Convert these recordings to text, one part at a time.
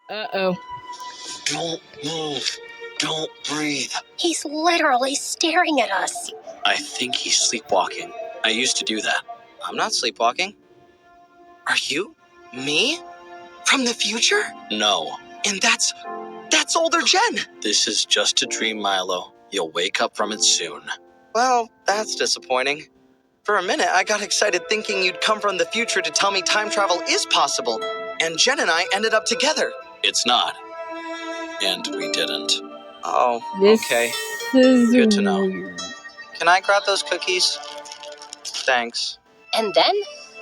Uh-oh. Don't move. Don't breathe. He's literally staring at us. I think he's sleepwalking. I used to do that. I'm not sleepwalking. Are you? Me? From the future? No. And that's older Jen. This is just a dream, Milo. You'll wake up from it soon. Well, that's disappointing. For a minute, I got excited thinking you'd come from the future to tell me time travel is possible, and Jen and I ended up together. It's not. And we didn't. Oh, okay. This is Good to know. weird. Can I grab those cookies? Thanks. And then,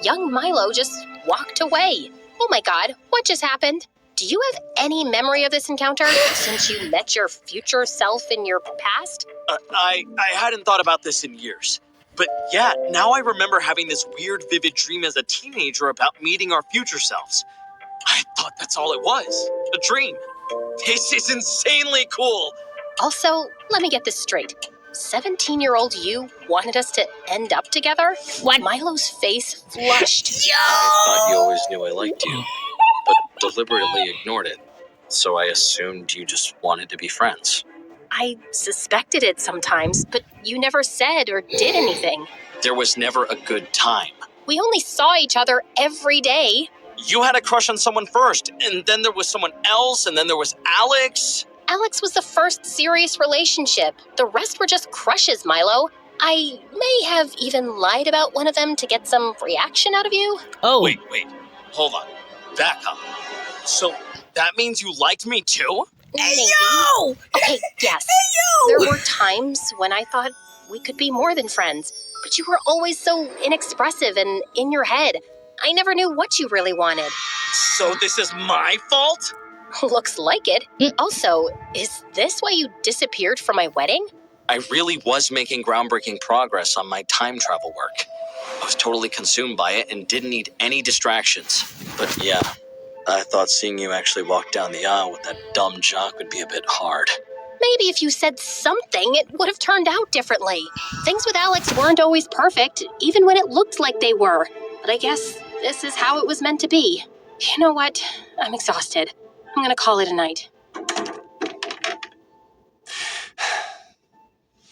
young Milo just walked away. Oh my God, what just happened? Do you have any memory of this encounter since you met your future self in your past? I hadn't thought about this in years. But yeah, now I remember having this weird, vivid dream as a teenager about meeting our future selves. I thought that's all it was. A dream. This is insanely cool. Also, let me get this straight. 17-year-old you wanted us to end up together? What? Milo's face flushed. I thought you always knew I liked you, but deliberately ignored it. So I assumed you just wanted to be friends. I suspected it sometimes, but you never said or did anything. There was never a good time. We only saw each other every day. You had a crush on someone first, and then there was someone else, and then there was Alex. Alex was the first serious relationship. The rest were just crushes, Milo. I may have even lied about one of them to get some reaction out of you. Oh. Wait. Hold on. Back up. So that means you liked me too? Maybe. Yo! Okay, yes. Hey, yo! There were times when I thought we could be more than friends, but you were always so inexpressive and in your head. I never knew what you really wanted. So this is my fault? Looks like it. Also, is this why you disappeared from my wedding? I really was making groundbreaking progress on my time travel work. I was totally consumed by it and didn't need any distractions. But yeah, I thought seeing you actually walk down the aisle with that dumb jock would be a bit hard. Maybe if you said something, it would have turned out differently. Things with Alex weren't always perfect, even when it looked like they were. But I guess this is how it was meant to be. You know what? I'm exhausted. I'm gonna call it a night.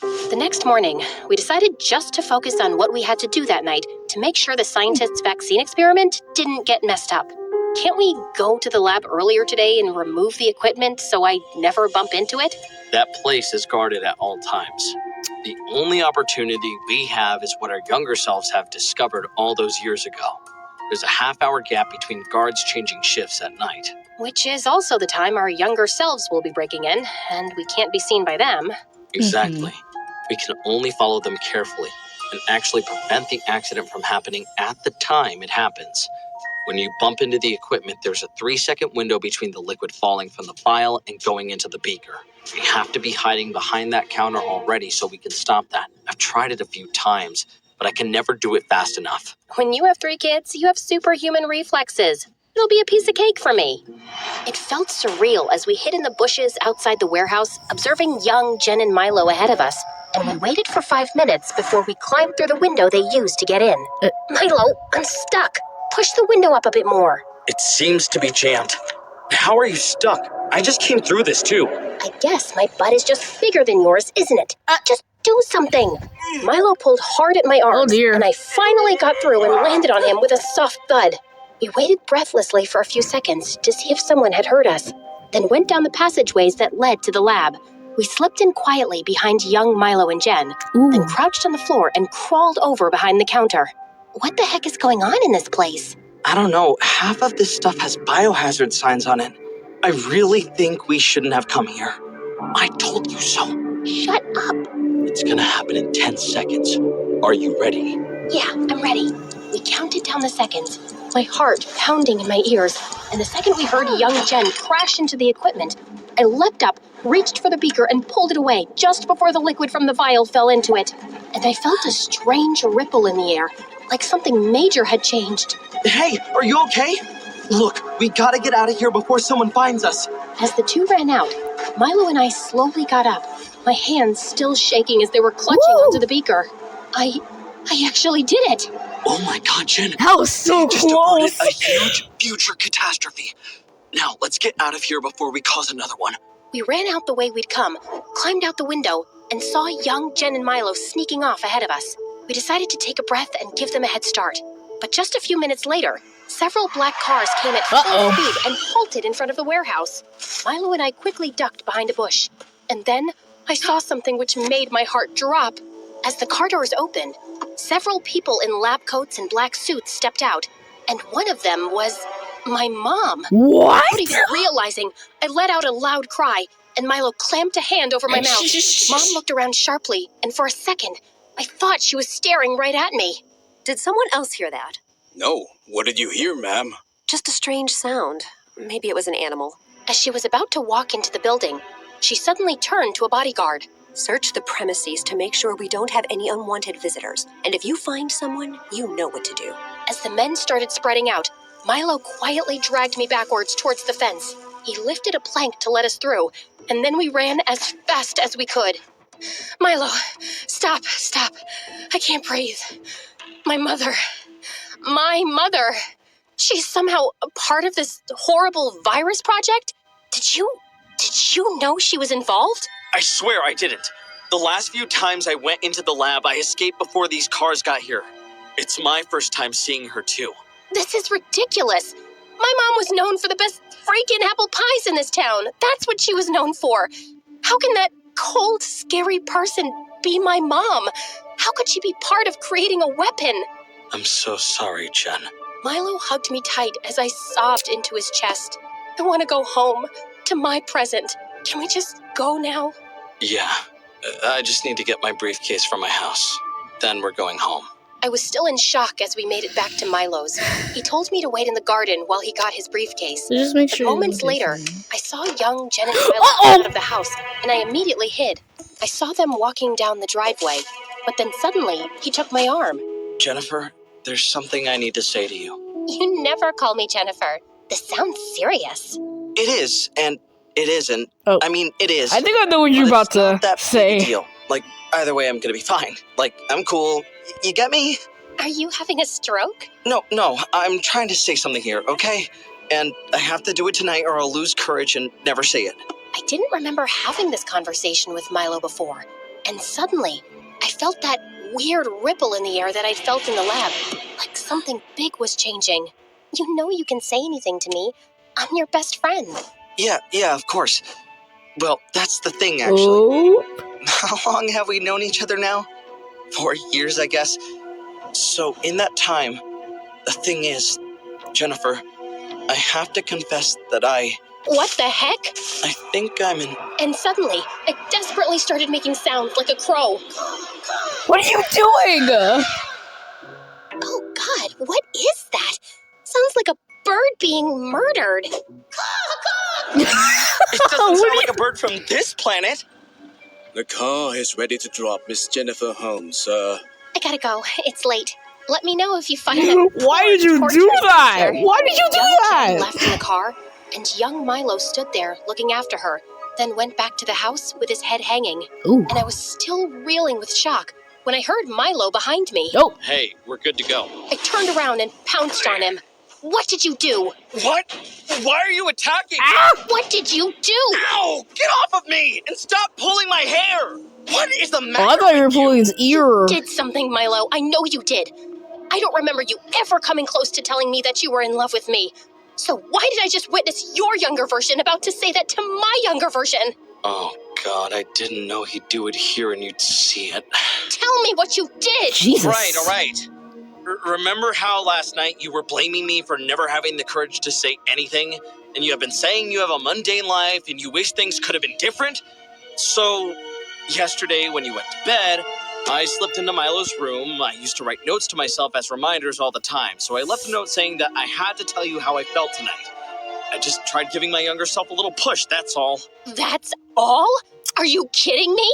The next morning, we decided just to focus on what we had to do that night to make sure the scientists' vaccine experiment didn't get messed up. Can't we go to the lab earlier today and remove the equipment so I never bump into it? That place is guarded at all times. The only opportunity we have is what our younger selves have discovered all those years ago. There's a half-hour gap between guards changing shifts at night. Which is also the time our younger selves will be breaking in, and we can't be seen by them. Exactly. We can only follow them carefully and actually prevent the accident from happening at the time it happens. When you bump into the equipment, there's a 3-second window between the liquid falling from the vial and going into the beaker. We have to be hiding behind that counter already so we can stop that. I've tried it a few times, but I can never do it fast enough. When you have 3 kids, you have superhuman reflexes. It'll be a piece of cake for me. It felt surreal as we hid in the bushes outside the warehouse, observing young Jen and Milo ahead of us. And we waited for 5 minutes before we climbed through the window they used to get in. Milo, I'm stuck. Push the window up a bit more. It seems to be jammed. How are you stuck? I just came through this too. I guess my butt is just bigger than yours, isn't it? Just do something. Milo pulled hard at my arms, and I finally got through and landed on him with a soft thud. We waited breathlessly for a few seconds to see if someone had heard us, then went down the passageways that led to the lab. We slipped in quietly behind young Milo and Jen, then crouched on the floor and crawled over behind the counter. What the heck is going on in this place? I don't know. Half of this stuff has biohazard signs on it. I really think we shouldn't have come here. I told you so. Shut up. It's gonna happen in 10 seconds. Are you ready? Yeah, I'm ready. We counted down the seconds, my heart pounding in my ears, and the second we heard young Jen crash into the equipment, I leapt up, reached for the beaker, and pulled it away just before the liquid from the vial fell into it. And I felt a strange ripple in the air, like something major had changed. Hey, are you okay? Look, we gotta get out of here before someone finds us. As the two ran out, Milo and I slowly got up, my hands still shaking as they were clutching onto the beaker. I actually did it. Oh my God, Jen. That was so You just averted close. a huge future catastrophe. Now, let's get out of here before we cause another one. We ran out the way we'd come, climbed out the window, and saw young Jen and Milo sneaking off ahead of us. We decided to take a breath and give them a head start. But just a few minutes later, several black cars came at full speed and halted in front of the warehouse. Milo and I quickly ducked behind a bush. And then I saw something which made my heart drop. As the car doors opened, several people in lab coats and black suits stepped out, and one of them was my mom. What? Without even realizing, I let out a loud cry, and Milo clamped a hand over my mouth. Mom looked around sharply, and for a second, I thought she was staring right at me. Did someone else hear that? No. What did you hear, ma'am? Just a strange sound. Maybe it was an animal. As she was about to walk into the building, she suddenly turned to a bodyguard. Search the premises to make sure we don't have any unwanted visitors. And if you find someone, you know what to do. As the men started spreading out, Milo quietly dragged me backwards towards the fence. He lifted a plank to let us through, and then we ran as fast as we could. Milo, stop. I can't breathe. My mother. She's somehow a part of this horrible virus project? Did you know she was involved? I swear I didn't. The last few times I went into the lab, I escaped before these cars got here. It's my first time seeing her, too. This is ridiculous. My mom was known for the best freaking apple pies in this town. That's what she was known for. How can that cold, scary person be my mom? How could she be part of creating a weapon? I'm so sorry, Jen. Milo hugged me tight as I sobbed into his chest. I want to go home, to my present. Can we just go now? Yeah. I just need to get my briefcase from my house. Then we're going home. I was still in shock as we made it back to Milo's. He told me to wait in the garden while he got his briefcase. Just make sure. But moments later, I saw young Jen and Milo out of the house, and I immediately hid. I saw them walking down the driveway, but then suddenly, he took my arm. Jennifer, there's something I need to say to you. You never call me Jennifer. This sounds serious. It is, and it isn't. Oh. I mean, it is. I think I know what you're about to that say. Big deal. Like, either way, I'm gonna be fine. Like, I'm cool. You get me? Are you having a stroke? No, I'm trying to say something here, okay? And I have to do it tonight or I'll lose courage and never say it. I didn't remember having this conversation with Milo before. And suddenly, I felt that weird ripple in the air that I'd felt in the lab. Like something big was changing. You know you can say anything to me. I'm your best friend. Yeah, of course. Well, that's the thing, actually. Oh. How long have we known each other now? 4 years, I guess. So, in that time, the thing is, Jennifer, I have to confess that What the heck? I think I'm in... And suddenly, I desperately started making sounds like a crow. What are you doing? Oh God, what is that? Sounds like a bird being murdered. It doesn't sound like a bird from this planet. The car is ready to drop Miss Jennifer home, sir. I gotta go. It's late. Let me know if you find that. Why did you do that? Why did you do Young that? Jen left in the car, and young Milo stood there looking after her, then went back to the house with his head hanging. Ooh. And I was still reeling with shock when I heard Milo behind me. Nope. Hey, we're good to go. I turned around and pounced on him. What did you do? What? Why are you attacking? What did you do? Ow! Get off of me and stop pulling my hair! What is the matter? Oh, I thought you were with pulling his ear. Did something, Milo. I know you did. I don't remember you ever coming close to telling me that you were in love with me. So why did I just witness your younger version about to say that to my younger version? Oh, God, I didn't know he'd do it here and you'd see it. Tell me what you did. Jesus. All right. Remember how last night you were blaming me for never having the courage to say anything? And you have been saying you have a mundane life and you wish things could have been different? So, yesterday when you went to bed, I slipped into Milo's room. I used to write notes to myself as reminders all the time, so I left a note saying that I had to tell you how I felt tonight. I just tried giving my younger self a little push, that's all. That's all? Are you kidding me?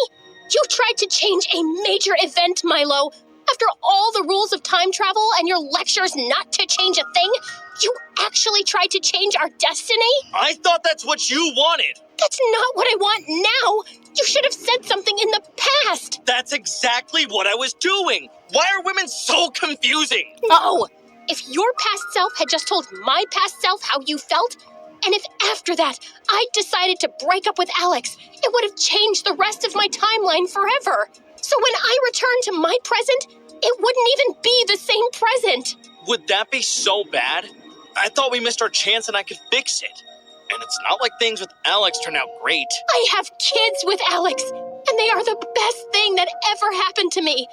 You tried to change a major event, Milo. After all the rules of time travel and your lectures not to change a thing, you actually tried to change our destiny? I thought that's what you wanted. That's not what I want now. You should have said something in the past. That's exactly what I was doing. Why are women so confusing? No. If your past self had just told my past self how you felt, And if after that I'd decided to break up with Alex, it would have changed the rest of my timeline forever. So when I returned to my present, it wouldn't even be the same present. Would that be so bad? I thought we missed our chance and I could fix it. And it's not like things with Alex turn out great. I have kids with Alex, and they are the best thing that ever happened to me.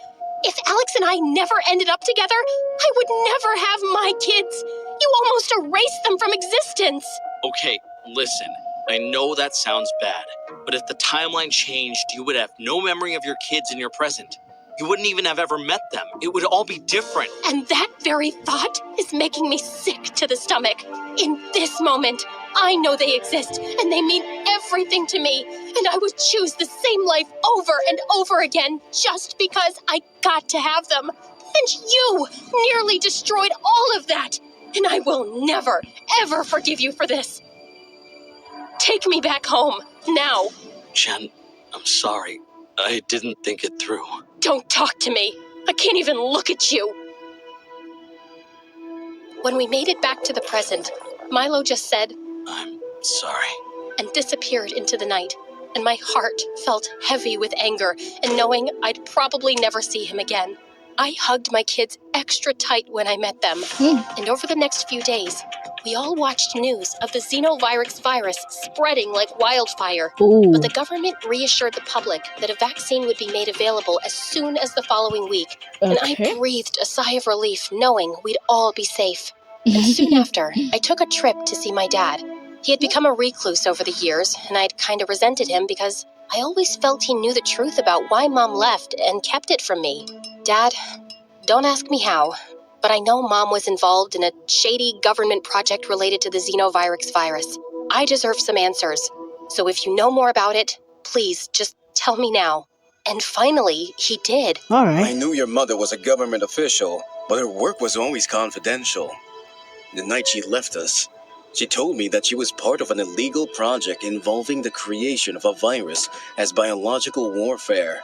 If Alex and I never ended up together, I would never have my kids. You almost erased them from existence. Okay, listen. I know that sounds bad, but if the timeline changed, you would have no memory of your kids in your present. You wouldn't even have ever met them. It would all be different. And that very thought is making me sick to the stomach. In this moment, I know they exist, and they mean everything to me, and I would choose the same life over and over again just because I got to have them. And you nearly destroyed all of that, and I will never, ever forgive you for this. Take me back home, now. Jen, I'm sorry. I didn't think it through. Don't talk to me. I can't even look at you. When we made it back to the present, Milo just said, I'm sorry. and disappeared into the night, and my heart felt heavy with anger and knowing I'd probably never see him again. I hugged my kids extra tight when I met them, and over the next few days, we all watched news of the xenovirus virus spreading like wildfire. Ooh. But the government reassured the public that a vaccine would be made available as soon as the following week, and I Okay. breathed a sigh of relief knowing we'd all be safe. And soon after, I took a trip to see my dad. He had become a recluse over the years, and I'd kind of resented him because I always felt he knew the truth about why Mom left and kept it from me. Dad, don't ask me how, but I know Mom was involved in a shady government project related to the xenovirus virus. I deserve some answers. So if you know more about it, please just tell me now. And finally, he did. All I right. knew your mother was a government official, but her work was always confidential. The night she left us, she told me that she was part of an illegal project involving the creation of a virus as biological warfare,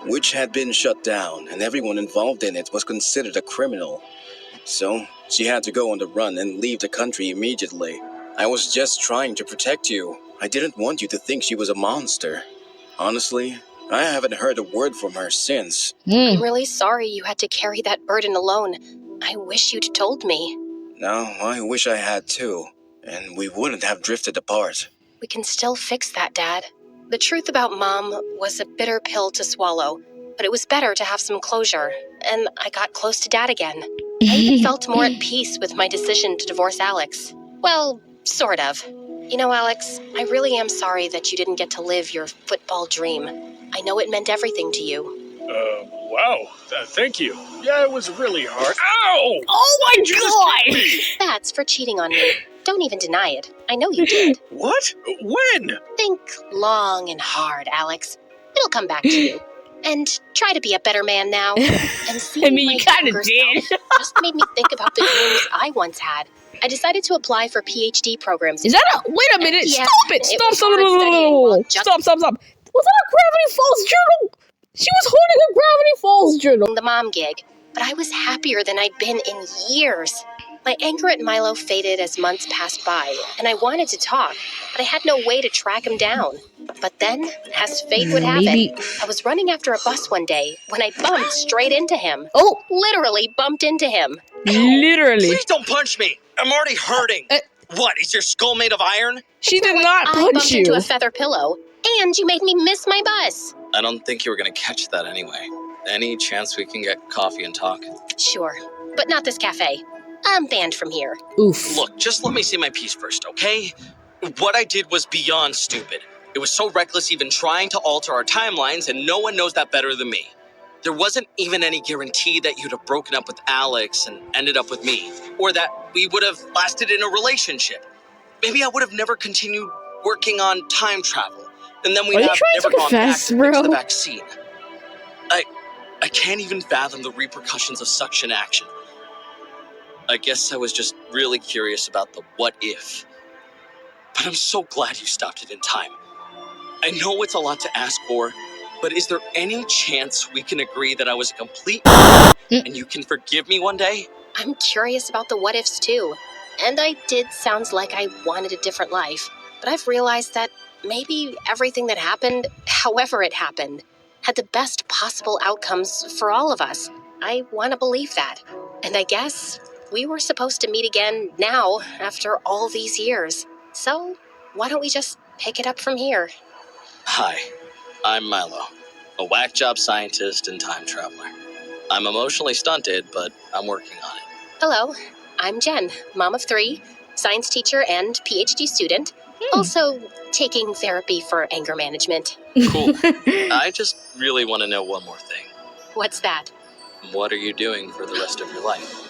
which had been shut down, and everyone involved in it was considered a criminal. So, she had to go on the run and leave the country immediately. I was just trying to protect you. I didn't want you to think she was a monster. Honestly, I haven't heard a word from her since. I'm really sorry you had to carry that burden alone. I wish you'd told me. Now, I wish I had too, and we wouldn't have drifted apart. We can still fix that, Dad. The truth about Mom was a bitter pill to swallow, but it was better to have some closure, and I got close to Dad again. I even felt more at peace with my decision to divorce Alex. Well, sort of. You know, Alex, I really am sorry that you didn't get to live your football dream. I know it meant everything to you. Wow. Thank you. Yeah, it was really hard. Ow! Oh my god! That's for cheating on me. Don't even deny it. I know you did. What? When? Think long and hard, Alex. It'll come back to you. And try to be a better man now. And see I mean, you my kind of younger did. self just made me think about the dreams I once had. I decided to apply for PhD programs. Is that a... Wait a minute. Yeah, Stop it. it Stop, was stop, hard studying while stop, stop, stop. Was that a Gravity Falls journal? She was holding a Gravity Falls journal. the mom gig, but I was happier than I'd been in years. My anger at Milo faded as months passed by, and I wanted to talk, but I had no way to track him down. But then, as fate would have Maybe- it, I was running after a bus one day when I bumped straight into him. Oh, Literally bumped into him. literally. Please don't punch me. I'm already hurting. What, is your skull made of iron? She did not I punch bumped you. into a feather pillow, and you made me miss my bus. I don't think you were going to catch that anyway. Any chance we can get coffee and talk? Sure, but not this cafe. I'm banned from here. Oof. Look, just let me say my piece first, okay? What I did was beyond stupid. It was so reckless even trying to alter our timelines, and no one knows that better than me. There wasn't even any guarantee that you'd have broken up with Alex and ended up with me, or that we would have lasted in a relationship. Maybe I would have never continued working on time travel, and then we'd Are you have trying never to gone back confess, to fix bro? the vaccine. I can't even fathom the repercussions of such an action. I guess I was just really curious about the what if. But I'm so glad you stopped it in time. I know it's a lot to ask for, but is there any chance we can agree that I was a complete and you can forgive me one day? I'm curious about the what ifs too. And I did sound like I wanted a different life. But I've realized that maybe everything that happened, however it happened, had the best possible outcomes for all of us. I want to believe that. And I guess we were supposed to meet again now, after all these years. So, why don't we just pick it up from here? Hi, I'm Milo, a whack job scientist and time traveler. I'm emotionally stunted, but I'm working on it. Hello, I'm Jen, mom of 3, science teacher and PhD student. Also taking therapy for anger management. Cool. I just really want to know one more thing. What's that? What are you doing for the rest of your life?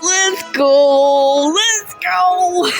Let's go! Let's go!